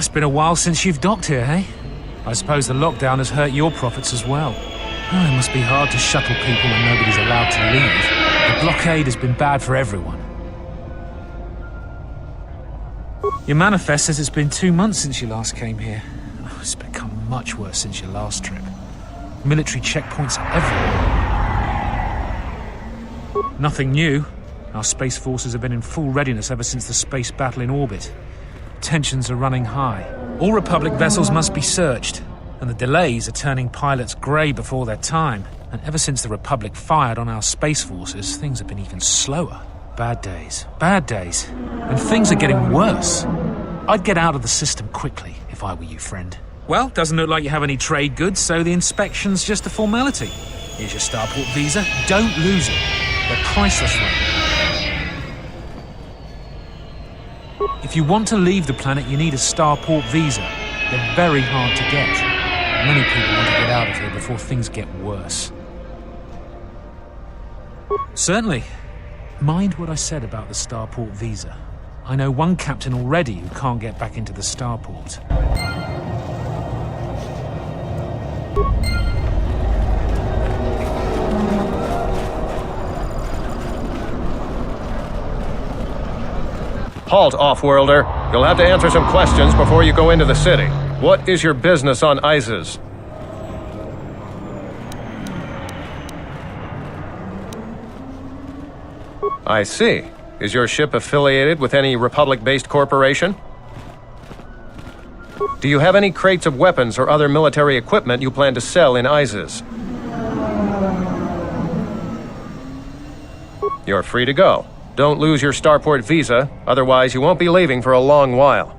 It's been a while since you've docked here, hey? I suppose the lockdown has hurt your profits as well. Oh, it must be hard to shuttle people when nobody's allowed to leave. The blockade has been bad for everyone. Your manifest says it's been 2 months since you last came here. Oh, it's become much worse since your last trip. Military checkpoints are everywhere. Nothing new. Our space forces have been in full readiness ever since the space battle in orbit. Tensions are running high. All Republic vessels must be searched, and the delays are turning pilots grey before their time. And ever since the Republic fired on our space forces, things have been even slower. Bad days. And things are getting worse. I'd get out of the system quickly if I were you, friend. Well, doesn't look like you have any trade goods, so the inspection's just a formality. Here's your starport visa. Don't lose it. They're priceless right now. If you want to leave the planet, you need a starport visa. They're very hard to get. Many people want to get out of here before things get worse. Certainly. Mind what I said about the starport visa. I know one captain already who can't get back into the starport. Halt, off-worlder. You'll have to answer some questions before you go into the city. What is your business on Iziz? I see. Is your ship affiliated with any Republic-based corporation? Do you have any crates of weapons or other military equipment you plan to sell in Iziz? You're free to go. Don't lose your starport visa, otherwise you won't be leaving for a long while.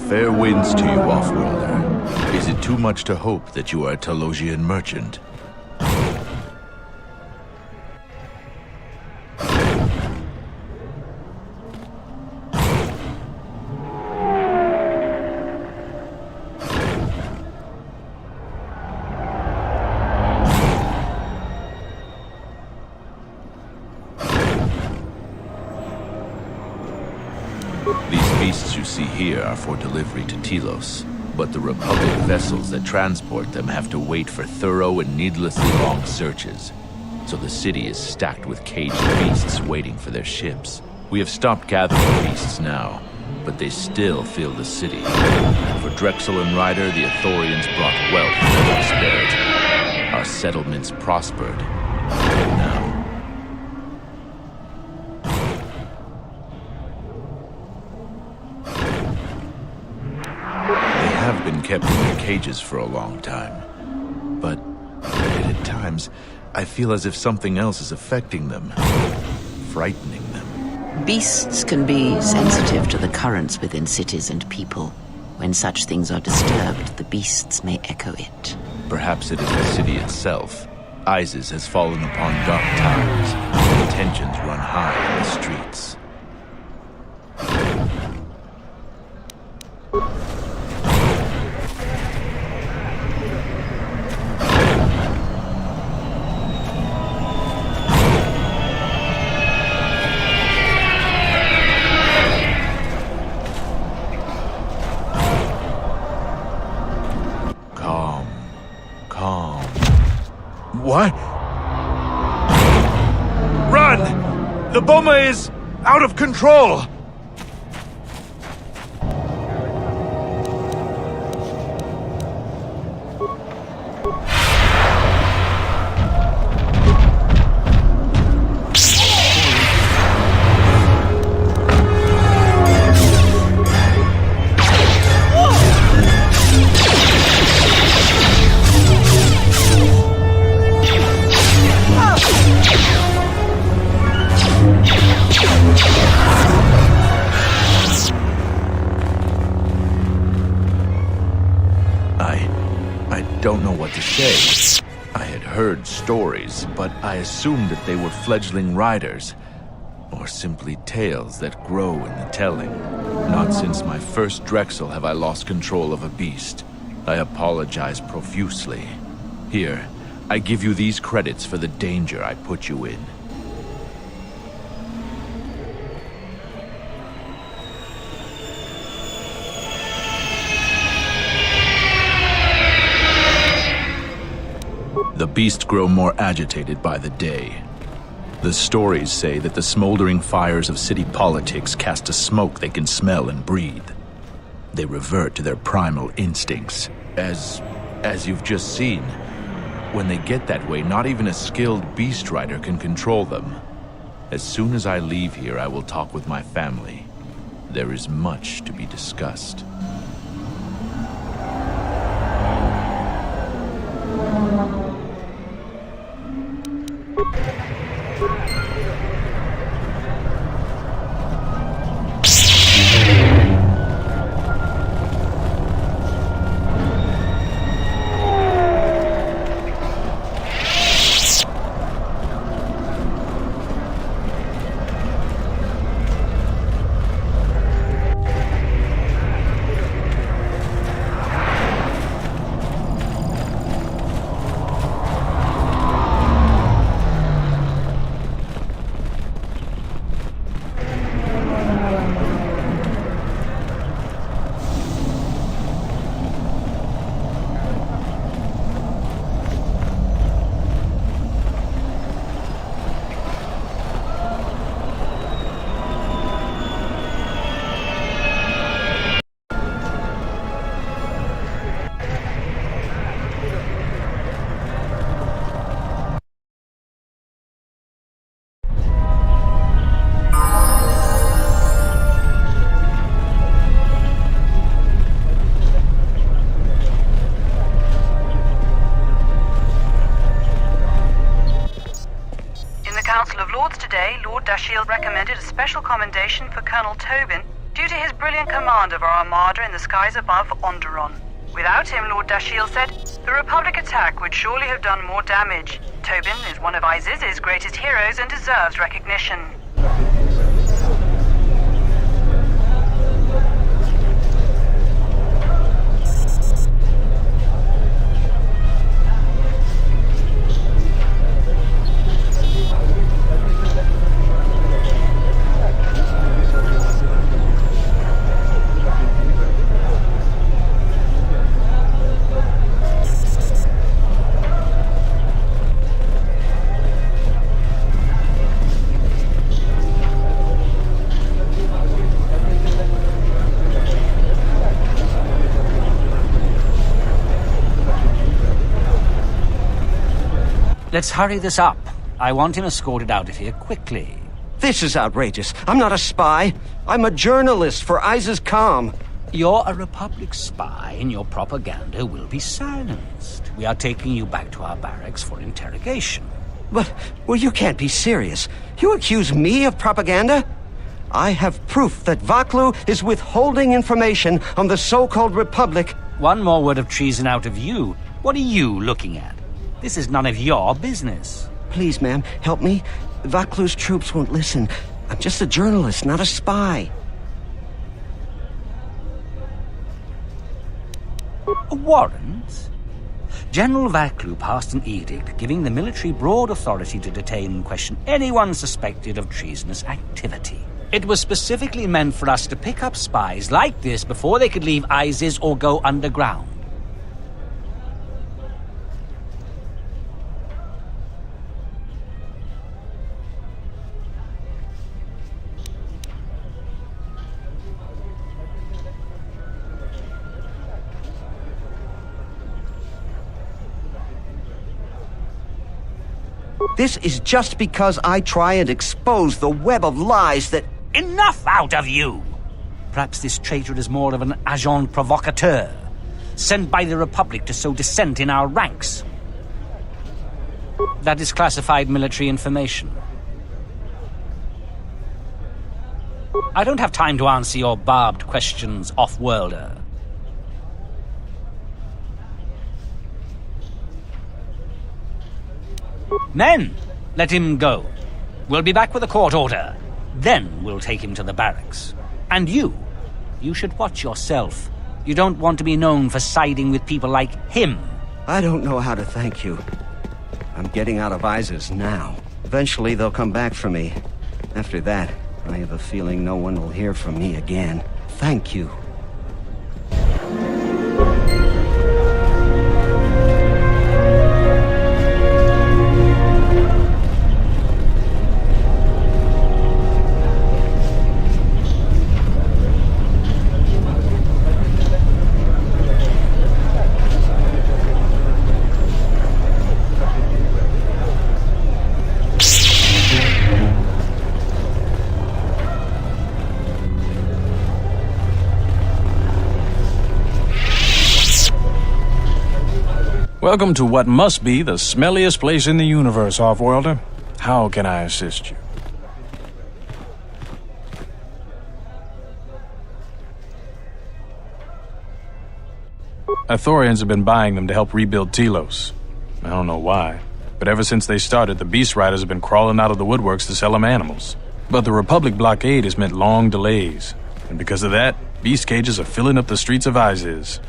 Fair winds to you, off-worlder. Is it too much to hope that you are a Telosian merchant? beasts you see here are for delivery to Telos, but the Republic vessels that transport them have to wait for thorough and needlessly long searches. So the city is stacked with caged beasts waiting for their ships. We have stopped gathering beasts now, but they still fill the city. For Drexel and Ryder, the Ithorians brought wealth and prosperity. Our settlements prospered. And now, kept in their cages for a long time. But at times, I feel as if something else is affecting them, frightening them. Beasts can be sensitive to the currents within cities and people. When such things are disturbed, the beasts may echo it. Perhaps it is the city itself. Iziz has fallen upon dark times, and tensions run high in the streets. Calm. What? Run! The bomber is out of control! I don't know what to say. I had heard stories, but I assumed that they were fledgling riders, or simply tales that grow in the telling. Not since my first Drexel have I lost control of a beast. I apologize profusely. Here, I give you these credits for the danger I put you in. The beasts grow more agitated by the day. The stories say that the smoldering fires of city politics cast a smoke they can smell and breathe. They revert to their primal instincts, as you've just seen. When they get that way, not even a skilled beast rider can control them. As soon as I leave here, I will talk with my family. There is much to be discussed. Council of Lords today, Lord Dashiell recommended a special commendation for Colonel Tobin due to his brilliant command of our armada in the skies above Onderon. Without him, Lord Dashiell said, the Republic attack would surely have done more damage. Tobin is one of Iziz's greatest heroes and deserves recognition. Let's hurry this up. I want him escorted out of here quickly. This is outrageous. I'm not a spy. I'm a journalist for Iziz. You're a Republic spy, and your propaganda will be silenced. We are taking you back to our barracks for interrogation. But, well, you can't be serious. You accuse me of propaganda? I have proof that Vaklu is withholding information on the so-called Republic. One more word of treason out of you. What are you looking at? This is none of your business. Please, ma'am, help me. Vaklu's troops won't listen. I'm just a journalist, not a spy. A warrant? General Vaklu passed an edict giving the military broad authority to detain and question anyone suspected of treasonous activity. It was specifically meant for us to pick up spies like this before they could leave Iziz or go underground. This is just because I try and expose the web of lies that... Enough out of you! Perhaps this traitor is more of an agent provocateur, sent by the Republic to sow dissent in our ranks. That is classified military information. I don't have time to answer your barbed questions, off-worlder. Men, let him go. We'll be back with a court order. Then we'll take him to the barracks. And you should watch yourself. You don't want to be known for siding with people like him. I don't know how to thank you. I'm getting out of Iziz now. Eventually they'll come back for me. After that, I have a feeling no one will hear from me again. Thank you. Welcome to what must be the smelliest place in the universe, Off-Worlder. How can I assist you? Ithorians have been buying them to help rebuild Telos. I don't know why, but ever since they started, the Beast Riders have been crawling out of the woodworks to sell them animals. But the Republic blockade has meant long delays, and because of that, beast cages are filling up the streets of Iziz.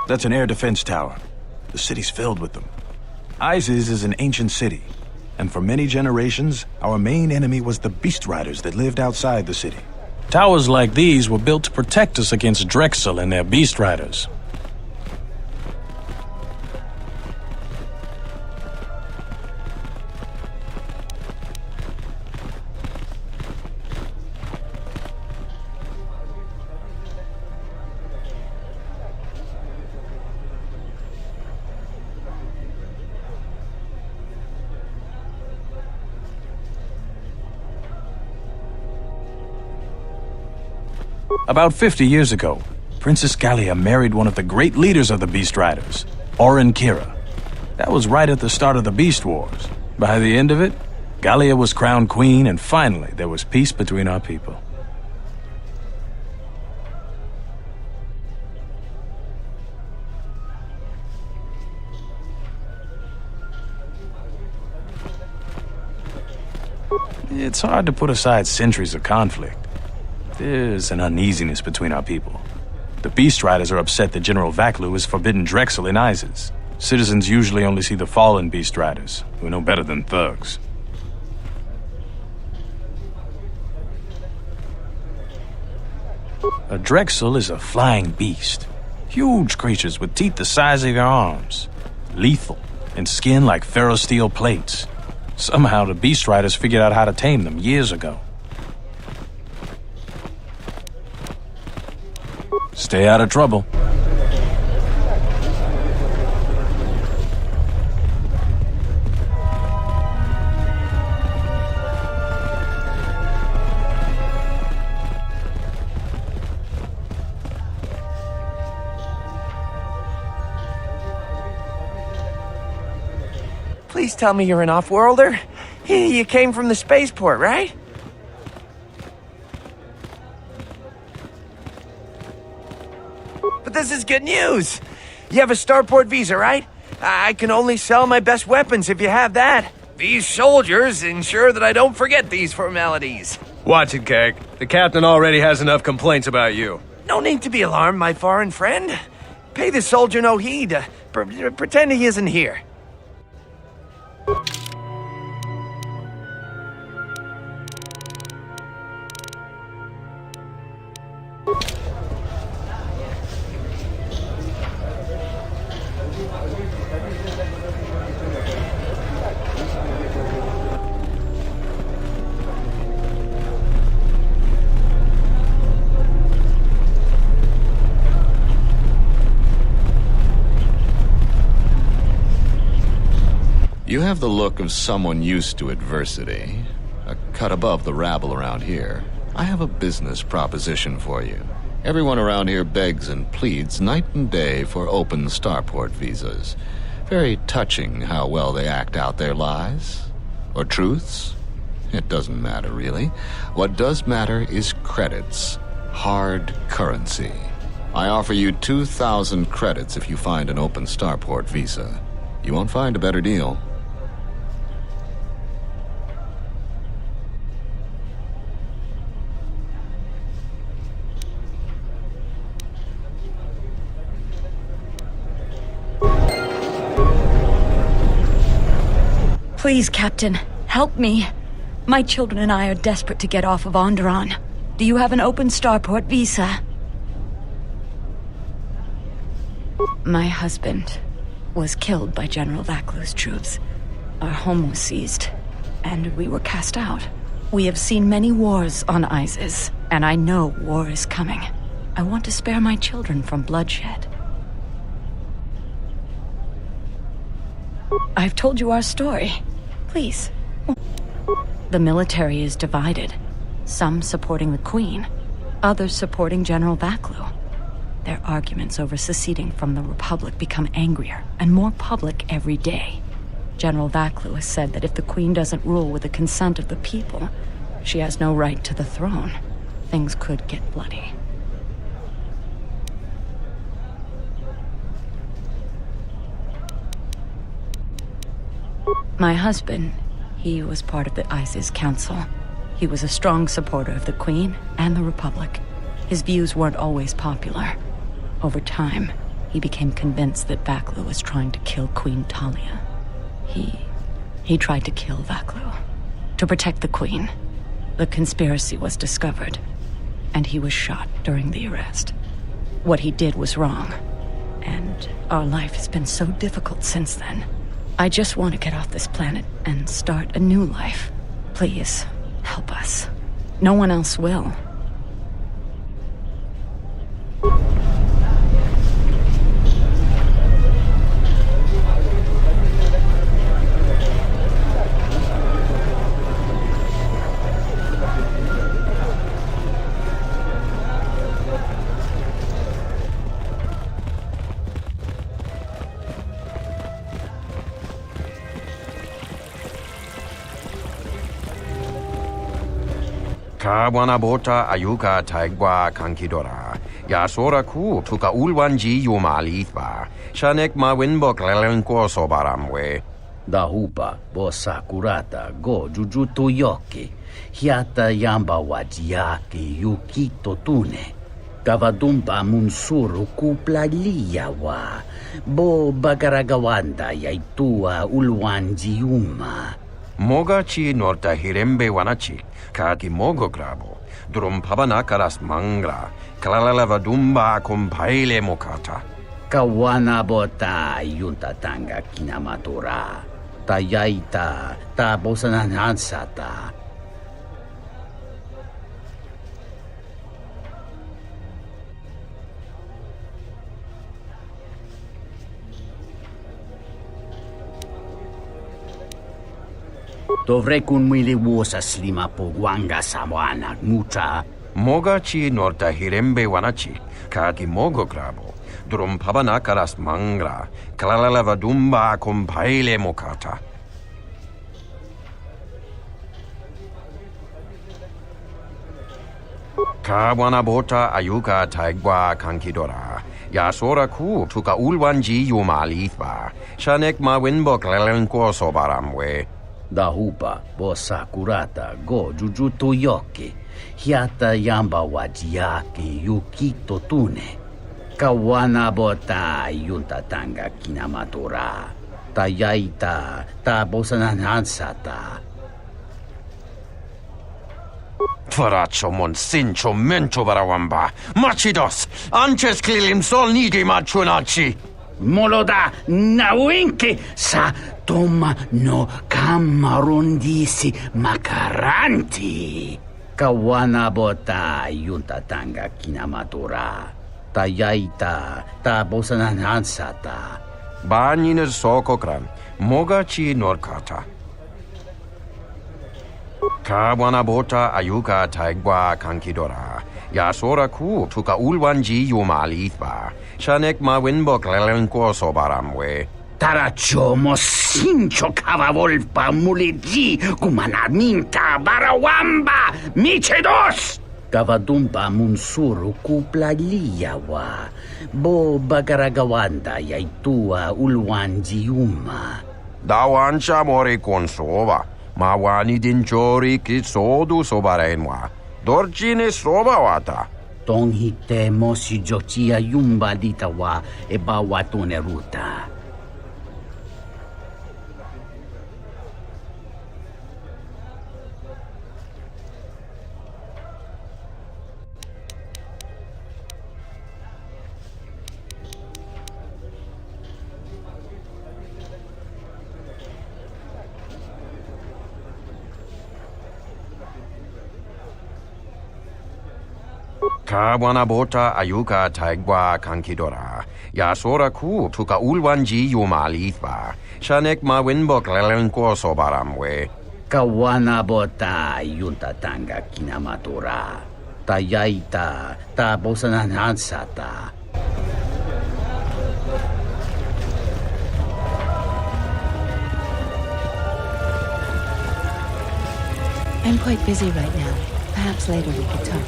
That's an air defense tower. The city's filled with them. Iziz is an ancient city, and for many generations, our main enemy was the Beast Riders that lived outside the city. Towers like these were built to protect us against Drexel and their Beast Riders. About 50 years ago, Princess Gallia married one of the great leaders of the Beast Riders, Orin Kira. That was right at the start of the Beast Wars. By the end of it, Gallia was crowned queen, and finally there was peace between our people. It's hard to put aside centuries of conflict. There's an uneasiness between our people. The Beast Riders are upset that General Vaklu has forbidden Drexel in Iziz. Citizens usually only see the fallen Beast Riders, who are no better than thugs. A Drexel is a flying beast. Huge creatures with teeth the size of your arms. Lethal, and skin like ferrosteel plates. Somehow the Beast Riders figured out how to tame them years ago. Stay out of trouble. Please tell me you're an off-worlder. You came from the spaceport, right? But this is good news! You have a starport visa, right? I can only sell my best weapons if you have that. These soldiers ensure that I don't forget these formalities. Watch it, Keg. The captain already has enough complaints about you. No need to be alarmed, my foreign friend. Pay the soldier no heed. Pretend he isn't here. You have the look of someone used to adversity, a cut above the rabble around here. I have a business proposition for you. Everyone around here begs and pleads night and day for open starport visas. Very touching how well they act out their lies. Or truths. It doesn't matter, really. What does matter is credits. Hard currency. I offer you 2,000 credits if you find an open starport visa. You won't find a better deal. Please, Captain, help me. My children and I are desperate to get off of Onderon. Do you have an open starport visa? My husband was killed by General Vaklu's troops. Our home was seized, and we were cast out. We have seen many wars on Iziz, and I know war is coming. I want to spare my children from bloodshed. I've told you our story. Please. The military is divided. Some supporting the Queen, others supporting General Vaklu. Their arguments over seceding from the Republic become angrier and more public every day. General Vaklu has said that if the Queen doesn't rule with the consent of the people, she has no right to the throne. Things could get bloody. My husband, he was part of the Iziz Council. He was a strong supporter of the Queen and the Republic. His views weren't always popular. Over time, he became convinced that Vaklu was trying to kill Queen Talia. He tried to kill Vaklu. To protect the Queen. The conspiracy was discovered, and he was shot during the arrest. What he did was wrong, and our life has been so difficult since then. I just want to get off this planet and start a new life. Please, help us. No one else will. Kawanabota ayuka taigwa kankidora. Yasora ku tuka ulwanji yumalithba. Shanek ma winbok lelenko sobaramwe. Dahupa bosa kurata go jujutu yoki. Hiata yamba wajiyaki yukito tune. Kavadumba munsuru kupla liyawa. Bo bagaragawanda yaitua ulwanji yuma. Moga chi norta hirembe wanachi. Kati mogo grabo, drum pabana karas mangra, kalalava dumba kumpaile mokata. Kawana bota yunta tanga kinamatura, tayaita, ta bosananansata. Dovrei kun mwili wosa slima po gwanga samwana mucha. Moga chi norta hirembe wanachi, kati mogo grabo, drum pabana karas mangra, kalalava dumba kumpaile mokata. Kawanabota ayuka taigwa kankidora. Yasora ku tuka ulwanji yumalithba. Shanek mawinbok lelenko sobaramwe. Dahupa bosa kurata go jujuto yoke. Hiata yamba wajiake yukito tune. Kawanabota yuntatanga kinamatora. Tayaita ta bosananansata. Faracho monsincho mento barawamba. Machidos, anches klilim sol nidi machunachi. Moloda nawinki sa toma no kamarundisi makaranti. Kawanabota yuntatanga kinamatora. Tayaita ta bosananansata. Banyin sokokran, mogachi norkata. Kawanabota ayuka taigwa kankidora. Yasora ku tuka ulwanji yumalithba. Shanek mawinbok lelenko sobaramwe. Taracho mosincho kavavolpa muliji kumanaminta barawamba michedos. Kavadumpa munsuru kuplaliyawa. Bo bagaragawanda yaitua ulwanji yuma. Dawancha mori konsova. Mawani dinchori kitsodu sobarenwa. Dorjine sobawata. Tonghite mosi jochia yumba ditawa e bawatune ruta. Kawanabota ayuka taigwa kankidora. Yasora ku tuka ulwanji yumalithba. Shanek mawinbok lelenko sobaramwe. Kawanabota yuntatanga kinamatora. Tayaita ta bosananansata. I'm quite busy right now. Perhaps later we could talk.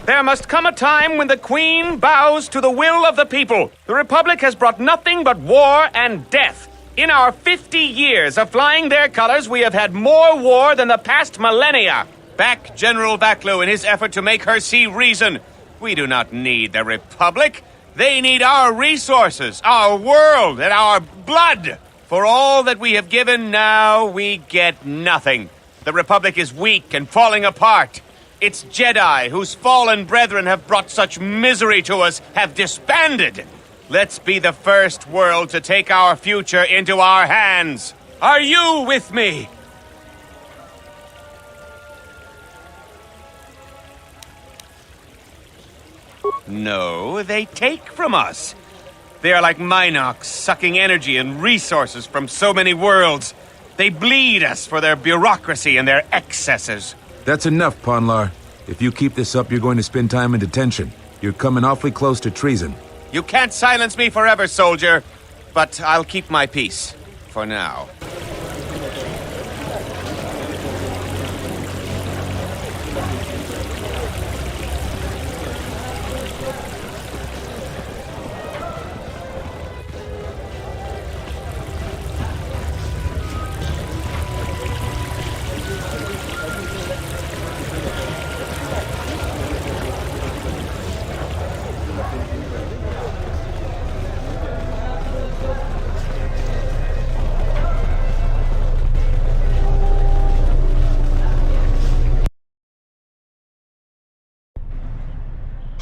There must come a time when the Queen bows to the will of the people. The Republic has brought nothing but war and death. In our 50 years of flying their colors, we have had more war than the past millennia. Back General Vaklu in his effort to make her see reason. We do not need the Republic. They need our resources, our world, and our blood. For all that we have given, now we get nothing. The Republic is weak and falling apart. Its Jedi, whose fallen brethren have brought such misery to us, have disbanded. Let's be the first world to take our future into our hands. Are you with me? No, they take from us. They are like Minox, sucking energy and resources from so many worlds. They bleed us for their bureaucracy and their excesses. That's enough, Ponlar. If you keep this up, you're going to spend time in detention. You're coming awfully close to treason. You can't silence me forever, soldier. But I'll keep my peace. For now.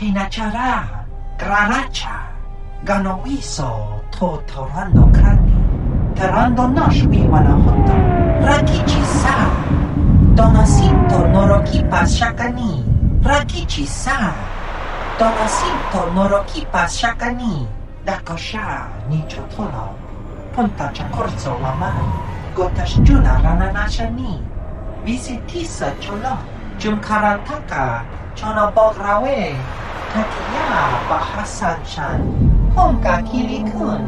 Tinachara, Graracha, Ganowiso, Totorando Krani, Terando Noshwi Wanahoto, Rakichi Sa, Donacinto Norokipa Shakani, Rakichi Sa, Donacinto Norokipa Shakani, Dakosha, Nichotolo, Punta Chakorzo Waman, Gotashjuna Rananashani, Visitisa Cholo, Jumkarantaka, Chonobograwe, Takiya Bahasan Shan, Honka Kilikun.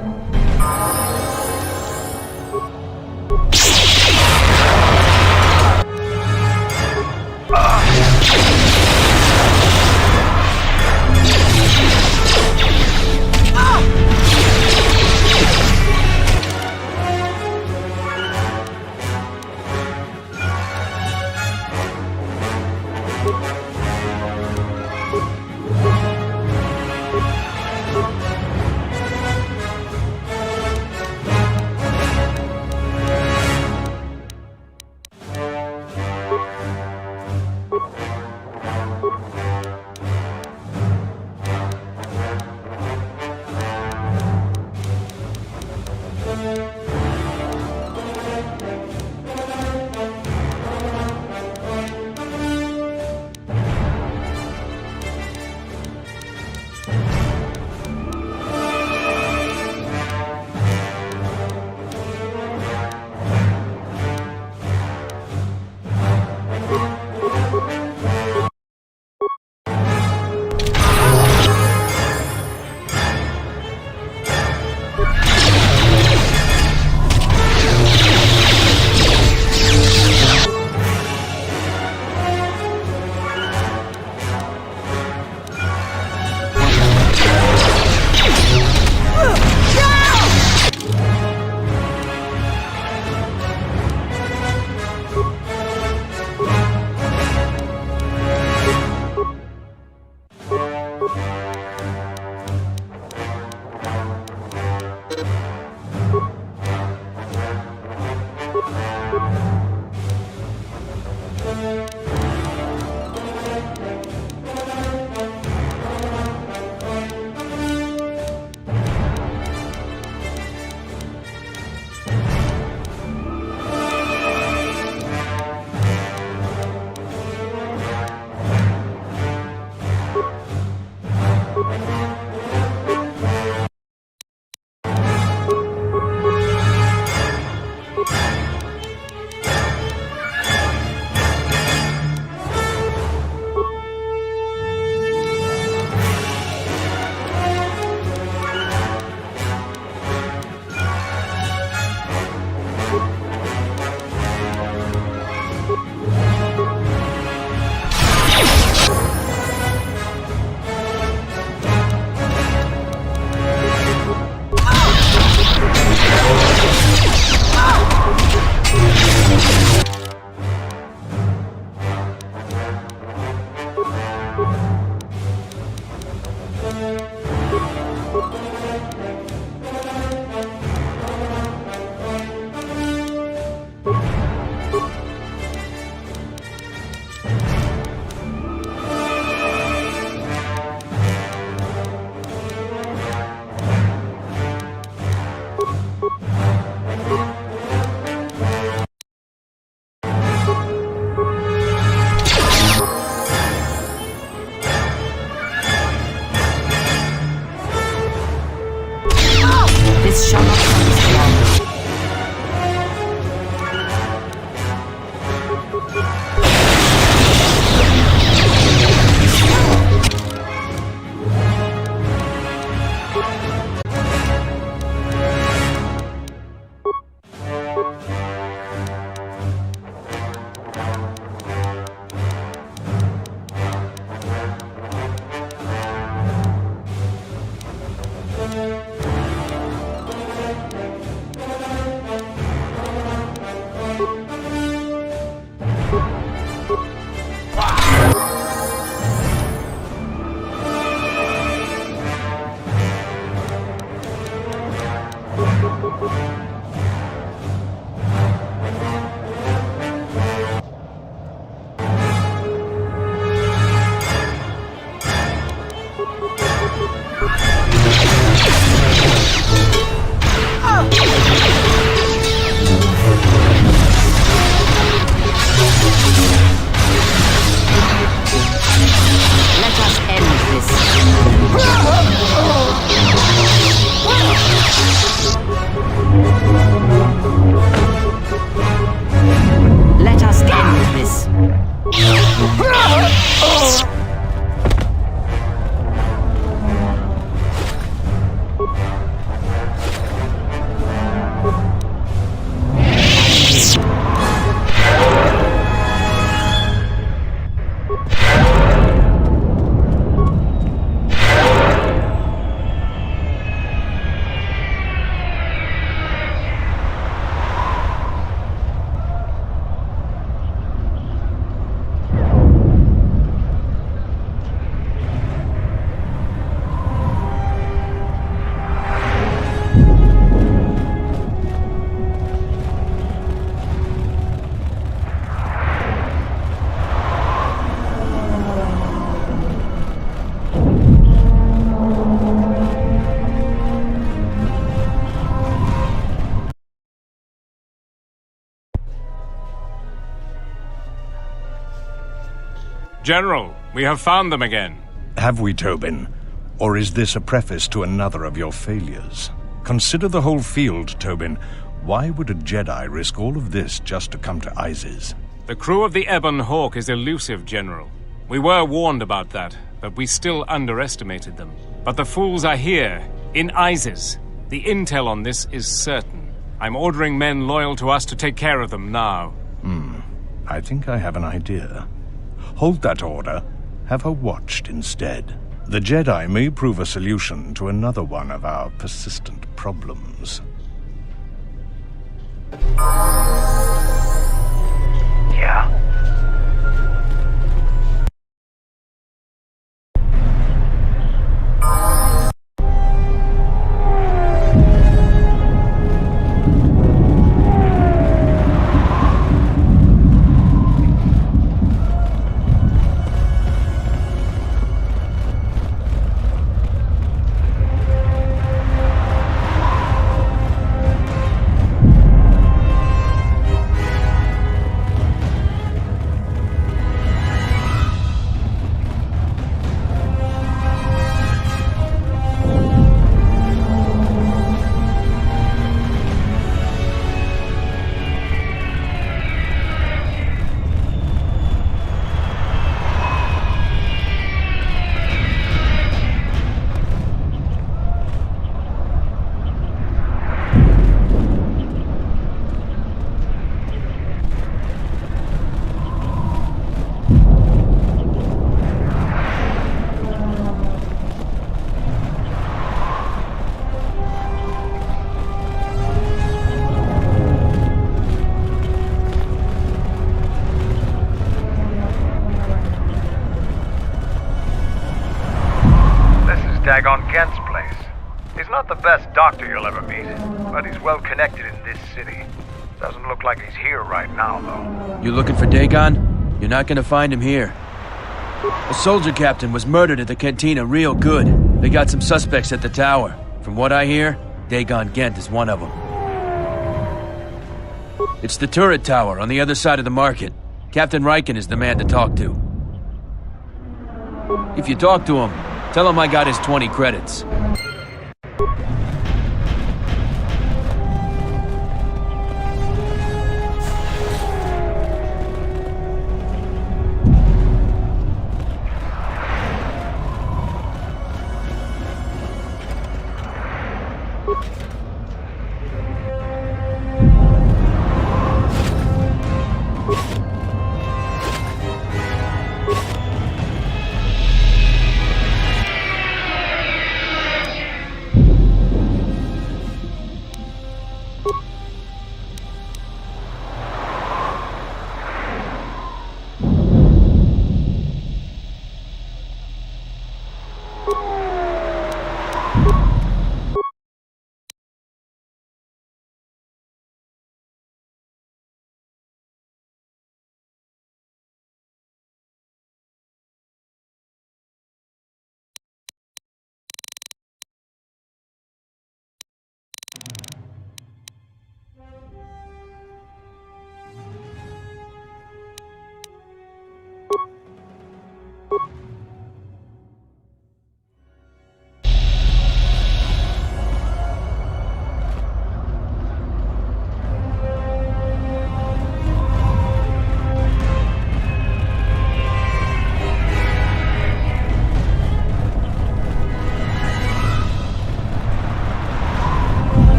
General, we have found them again. Have we, Tobin? Or is this a preface to another of your failures? Consider the whole field, Tobin. Why would a Jedi risk all of this just to come to Iziz? The crew of the Ebon Hawk is elusive, General. We were warned about that, but we still underestimated them. But the fools are here, in Iziz. The intel on this is certain. I'm ordering men loyal to us to take care of them now. I think I have an idea. Hold that order. Have her watched instead. The Jedi may prove a solution to another one of our persistent problems. Yeah? Dagon Kent's place. He's not the best doctor you'll ever meet, but he's well connected in this city. Doesn't look like he's here right now, though. You looking for Dagon? You're not gonna find him here. A soldier captain was murdered at the cantina real good. They got some suspects at the tower. From what I hear, Dagon Gent is one of them. It's the turret tower on the other side of the market. Captain Riken is the man to talk to. If you talk to him, tell him I got his 20 credits.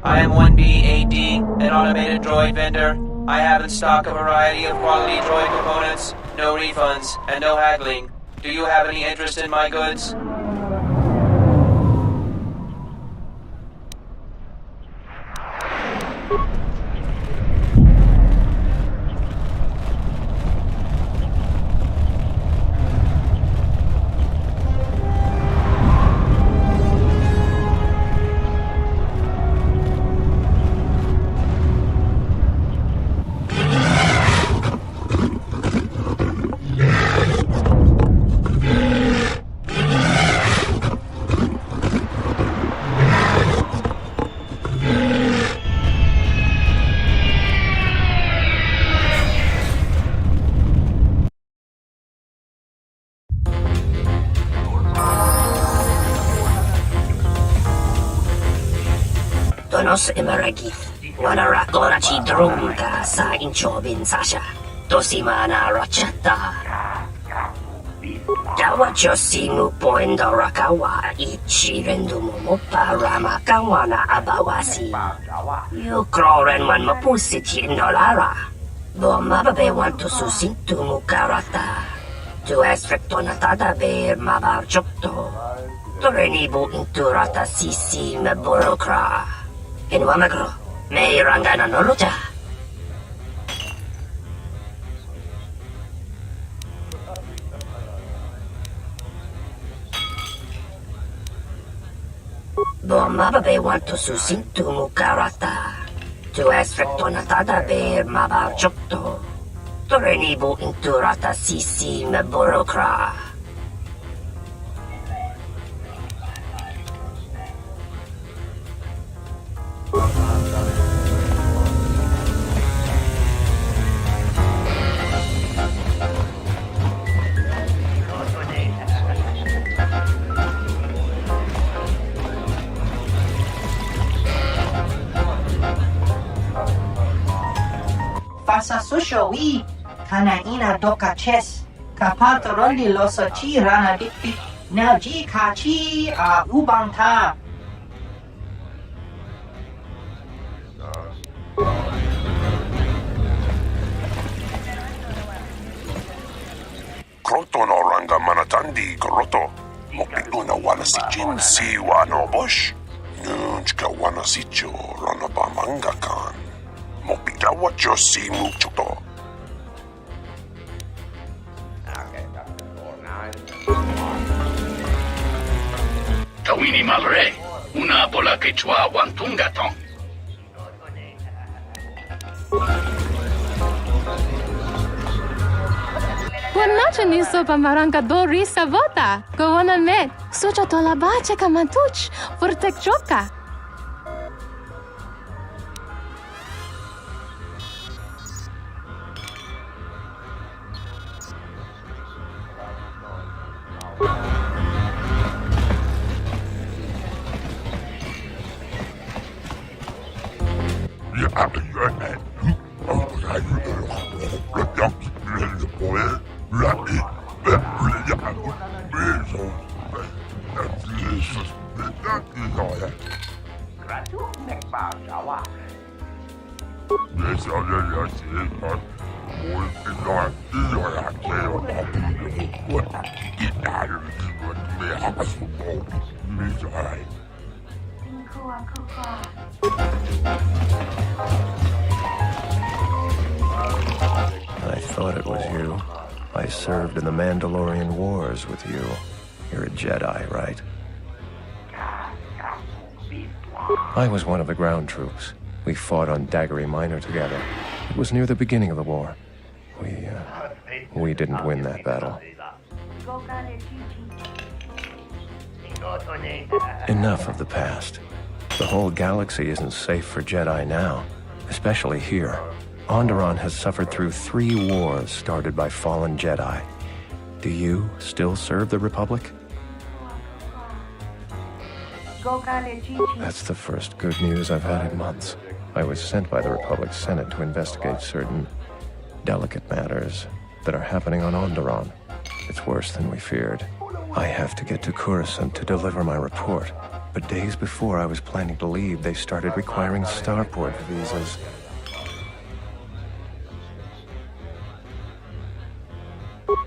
I am 1B-AD, an automated droid vendor. I have in stock a variety of quality droid components, no refunds, and no haggling. Do you have any interest in my goods? nos emeragith. Wanarakorachi drunga sa inchobin sasha. Tosimana rachata. Dawacho simu poendo rakawa ichi rendumu mopa ramakawana abawasi. You kroren man mapusiti nolara. Bo mababe want to susintu mukarata. Tu esfrektona tada ber mabar chokto. Torenibu inturata sisi me burokra. In wamagro, me rangana noluja. Bo mababe want to susintu mukarata. Tu esfrektona tada ber mabar chokto. Torenibu inturata sisi me burokra. Fasa sushowi, kanaina doka ches, kapantoroli losochi rana bitbit, naji kachi a ubanta. Kroto no ranga manatandi koroto. Mopiuna wana si jin si wano bush. Nunchka wana si jo rana bamanga kan. Mopita wacho si muchoto. Tawini malre, una bola quechua wantungatong. Buonacho niso pamaranga do risa vota. Gowana met. Sucha to la bache kamantuch. Furtek choka. I thought it was you. I served in the Mandalorian Wars with you. You're a Jedi, right? I was one of the ground troops. We fought on Daggery Minor together. It was near the beginning of the war. We didn't win that battle. Enough of the past. The whole galaxy isn't safe for Jedi now, especially here. Onderon has suffered through 3 wars started by fallen Jedi. Do you still serve the Republic? That's the first good news I've had in months. I was sent by the Republic Senate to investigate certain delicate matters that are happening on Onderon. It's worse than we feared. I have to get to Coruscant to deliver my report, but days before I was planning to leave, they started requiring starport visas.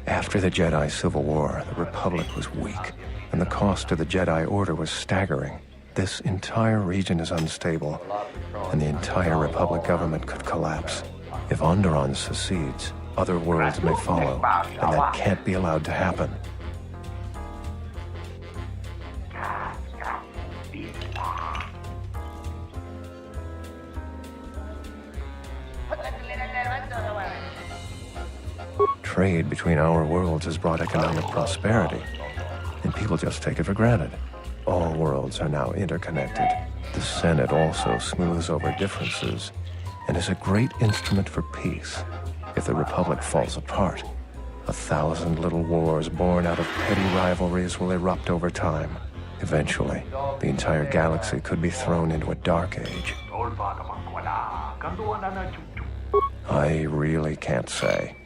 After the Jedi Civil War, the Republic was weak, and the cost to the Jedi Order was staggering. This entire region is unstable, and the entire Republic government could collapse. If Onderon secedes, other worlds may follow, and that can't be allowed to happen. Trade between our worlds has brought economic prosperity, and people just take it for granted. All worlds are now interconnected. The Senate also smooths over differences and is a great instrument for peace. If the Republic falls apart, 1,000 little wars born out of petty rivalries will erupt over time. Eventually, the entire galaxy could be thrown into a dark age. I really can't say.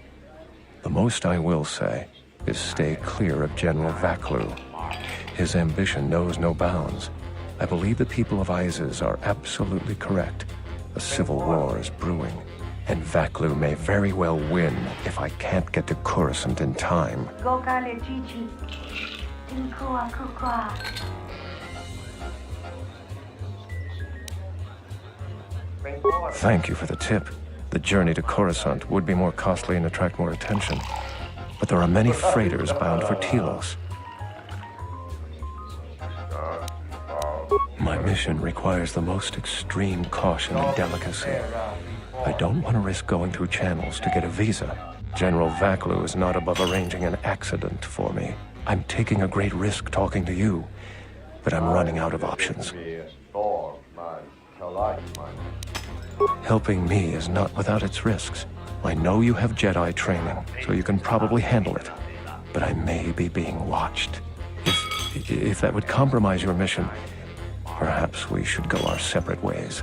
The most I will say is stay clear of General Vaklu. His ambition knows no bounds. I believe the people of Iziz are absolutely correct. A civil war is brewing, and Vaklu may very well win if I can't get to Coruscant in time. Thank you for the tip. The journey to Coruscant would be more costly and attract more attention. But there are many freighters bound for Telos. My mission requires the most extreme caution and delicacy. I don't want to risk going through channels to get a visa. General Vaklu is not above arranging an accident for me. I'm taking a great risk talking to you, but I'm running out of options. Helping me is not without its risks. I know you have Jedi training, so you can probably handle it. But I may be being watched. If that would compromise your mission, perhaps we should go our separate ways.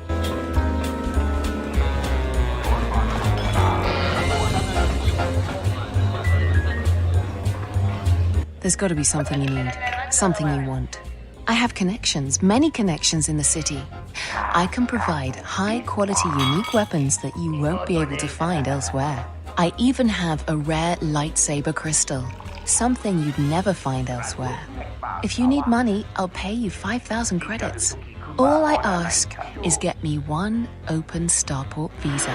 There's got to be something you need, something you want. I have connections, many connections in the city. I can provide high-quality, unique weapons that you won't be able to find elsewhere. I even have a rare lightsaber crystal, something you'd never find elsewhere. If you need money, I'll pay you 5,000 credits. All I ask is get me one open starport visa.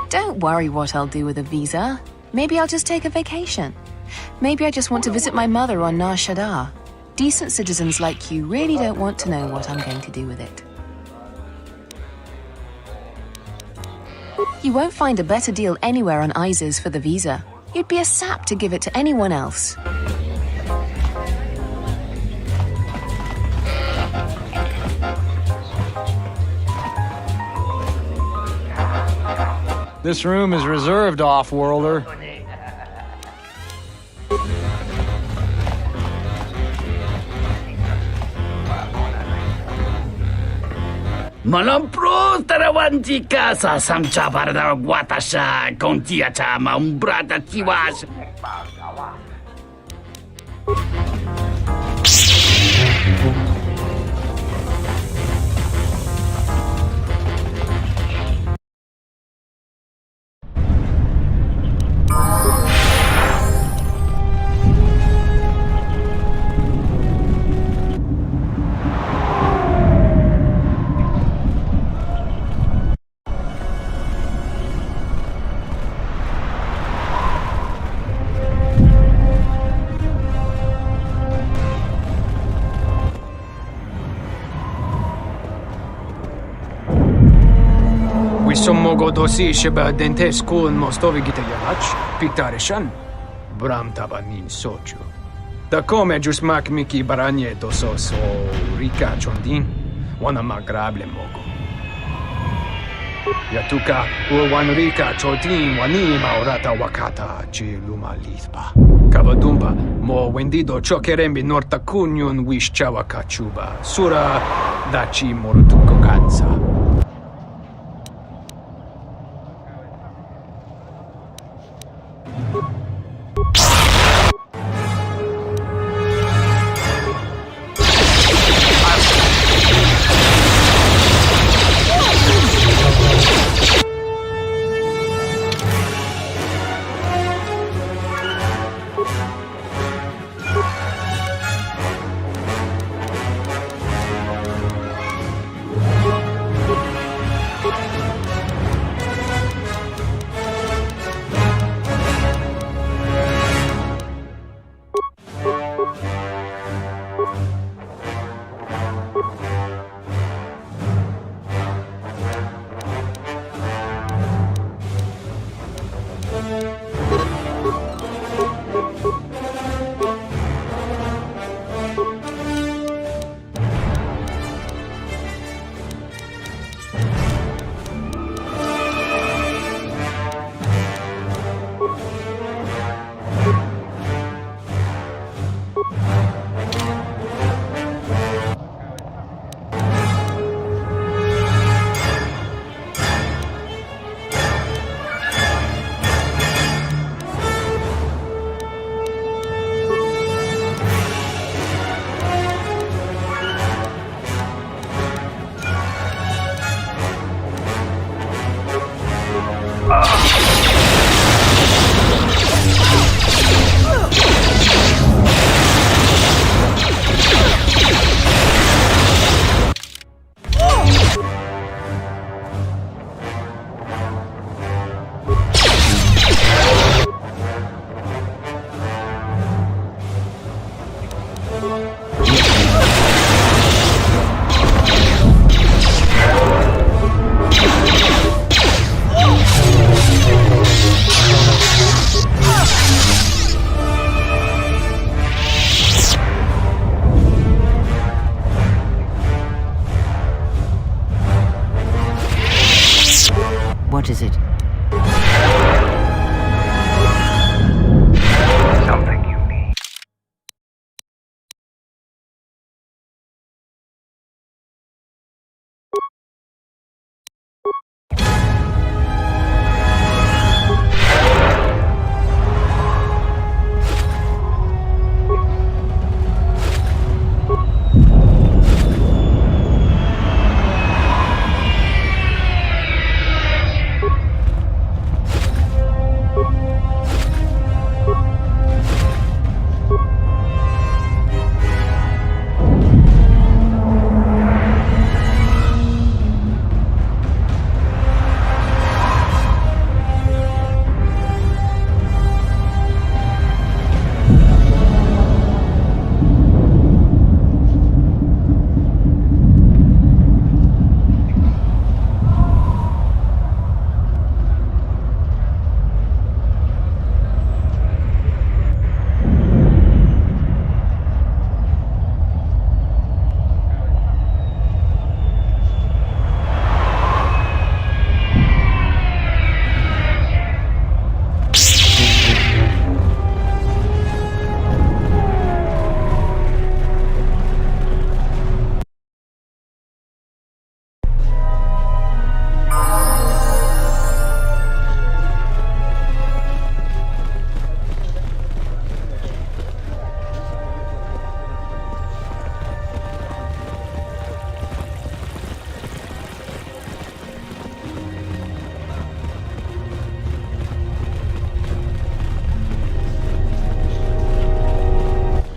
Don't worry what I'll do with a visa. Maybe I'll just take a vacation. Maybe I just want to visit my mother on Nar Shaddaa. Decent citizens like you really don't want to know what I'm going to do with it. You won't find a better deal anywhere on Iziz for the visa. You'd be a sap to give it to anyone else. This room is reserved, off-worlder. Malampro tarawanti casa samcha barda guatasha contia chama umbrata chiwas. Sommogo dosi sheba dentes kun mostovi gita yalach, piktarishan, bram tabanin sochu. Da come jusmak miki baranye doso so rika chondin, wana magrable mogo. Yatuka urwan rika chodin wani maurata wakata chi luma lithpa. Kavadumpa mo wendido chokerembi norta kunyun wish chawakachuba, sura dachi morutuko gansa.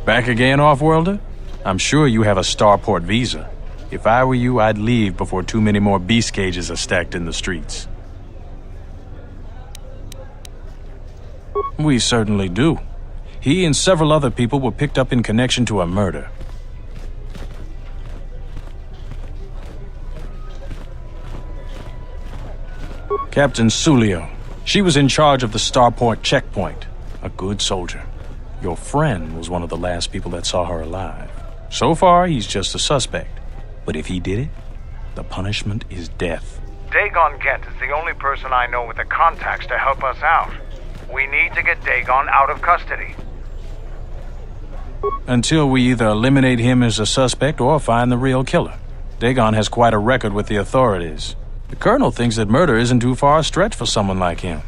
Back again, Off-Worlder? I'm sure you have a starport visa. If I were you, I'd leave before too many more beast cages are stacked in the streets. We certainly do. He and several other people were picked up in connection to a murder. Captain Sulio. She was in charge of the starport checkpoint. A good soldier. Your friend was one of the last people that saw her alive. So far, he's just a suspect. But if he did it, the punishment is death. Dagon Gent is the only person I know with the contacts to help us out. We need to get Dagon out of custody. Until we either eliminate him as a suspect or find the real killer. Dagon has quite a record with the authorities. The Colonel thinks that murder isn't too far a stretch for someone like him.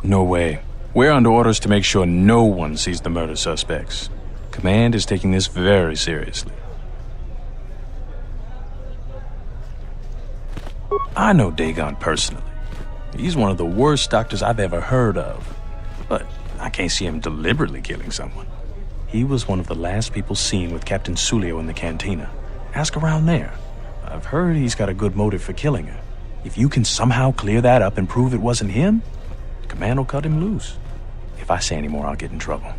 No way. We're under orders to make sure no one sees the murder suspects. Command is taking this very seriously. I know Dagon personally. He's one of the worst doctors I've ever heard of. But I can't see him deliberately killing someone. He was one of the last people seen with Captain Sulio in the cantina. Ask around there. I've heard he's got a good motive for killing her. If you can somehow clear that up and prove it wasn't him, Command will cut him loose. If I say any more, I'll get in trouble.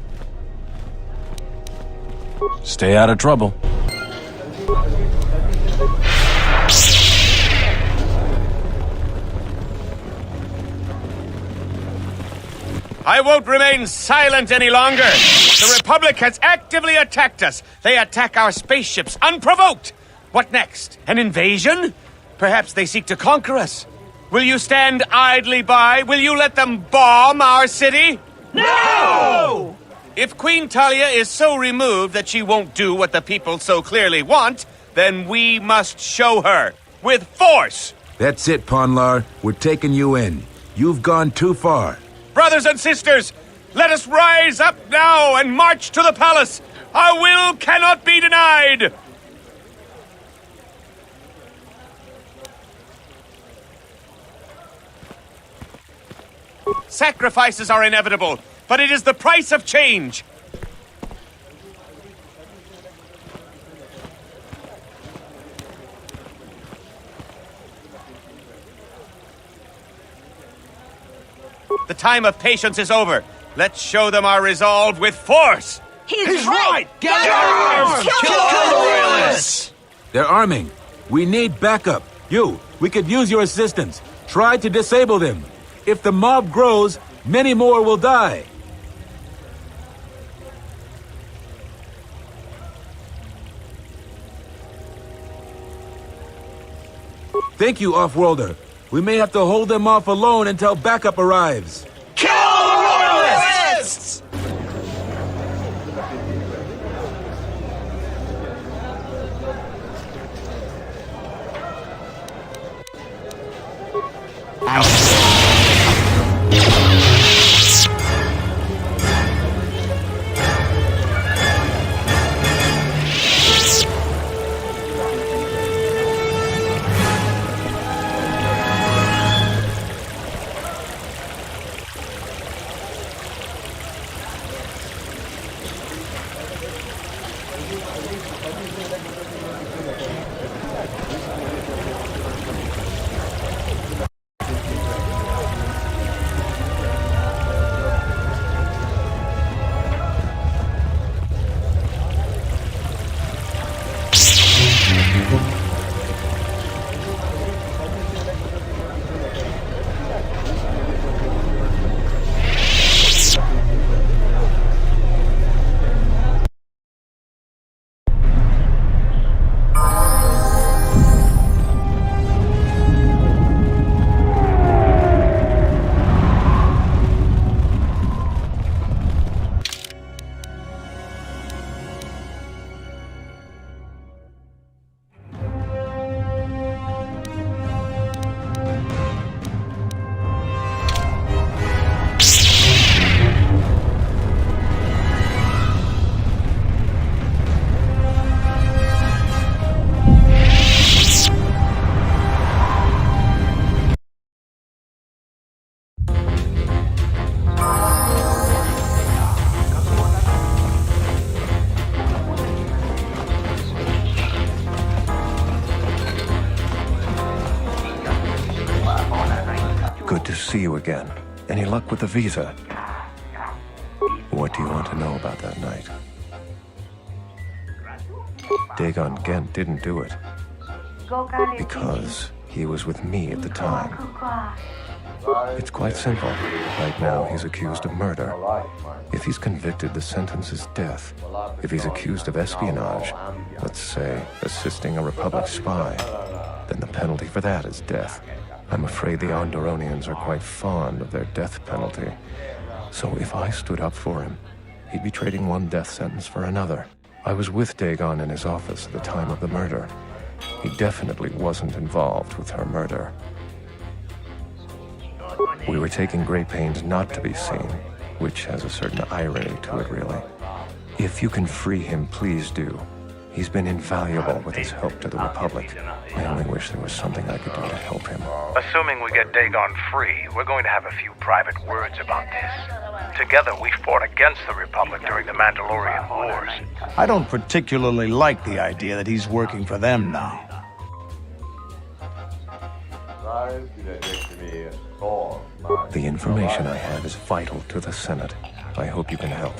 Stay out of trouble. I won't remain silent any longer. The Republic has actively attacked us. They attack our spaceships unprovoked. What next? An invasion? Perhaps they seek to conquer us. Will you stand idly by? Will you let them bomb our city? No! If Queen Talia is so removed that she won't do what the people so clearly want, then we must show her. With force! That's it, Ponlar. We're taking you in. You've gone too far. Brothers and sisters, let us rise up now and march to the palace. Our will cannot be denied. Sacrifices are inevitable, but it is the price of change. The time of patience is over. Let's show them our resolve with force. He's right! Gather arms! Kill the Royalists! They're arming. We need backup. We could use your assistance. Try to disable them. If the mob grows, many more will die. Thank you, Off-Worlder. We may have to hold them off alone until backup arrives. Kill the Royalists! Good to see you again. Any luck with the visa? What do you want to know about that night? Dagon Gent didn't do it. Because he was with me at the time. It's quite simple. Right now, he's accused of murder. If he's convicted, the sentence is death. If he's accused of espionage, let's say assisting a Republic spy, then the penalty for that is death. I'm afraid the Onderonians are quite fond of their death penalty. So if I stood up for him, he'd be trading one death sentence for another. I was with Dagon in his office at the time of the murder. He definitely wasn't involved with her murder. We were taking great pains not to be seen, which has a certain irony to it, really. If you can free him, please do. He's been invaluable with his help to the Republic. I only wish there was something I could do to help him. Assuming we get Dagon free, we're going to have a few private words about this. Together, we fought against the Republic during the Mandalorian Wars. I don't particularly like the idea that he's working for them now. The information I have is vital to the Senate. I hope you can help.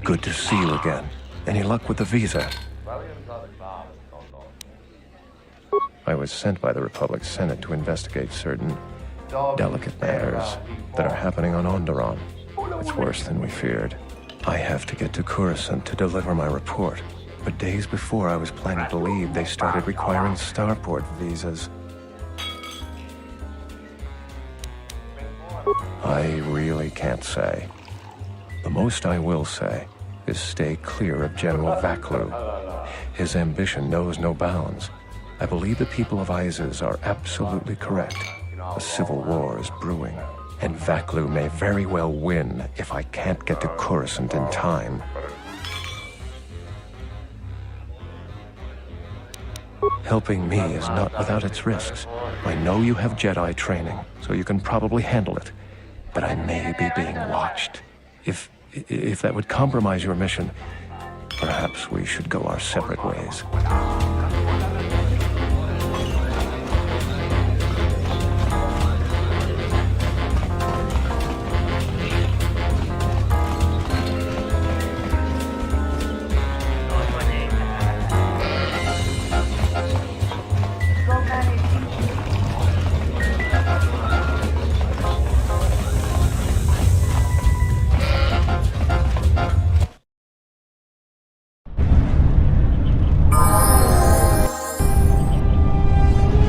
Good to see you again. Any luck with the visa? I was sent by the Republic Senate to investigate certain delicate matters that are happening on Onderon. It's worse than we feared. I have to get to Coruscant to deliver my report. But days before I was planning to leave, they started requiring starport visas. I really can't say. The most I will say is stay clear of General Vaklu. His ambition knows no bounds. I believe the people of Iziz are absolutely correct. A civil war is brewing, and Vaklu may very well win if I can't get to Coruscant in time. Helping me is not without its risks. I know you have Jedi training, so you can probably handle it. But I may be being watched. If that would compromise your mission, perhaps we should go our separate ways.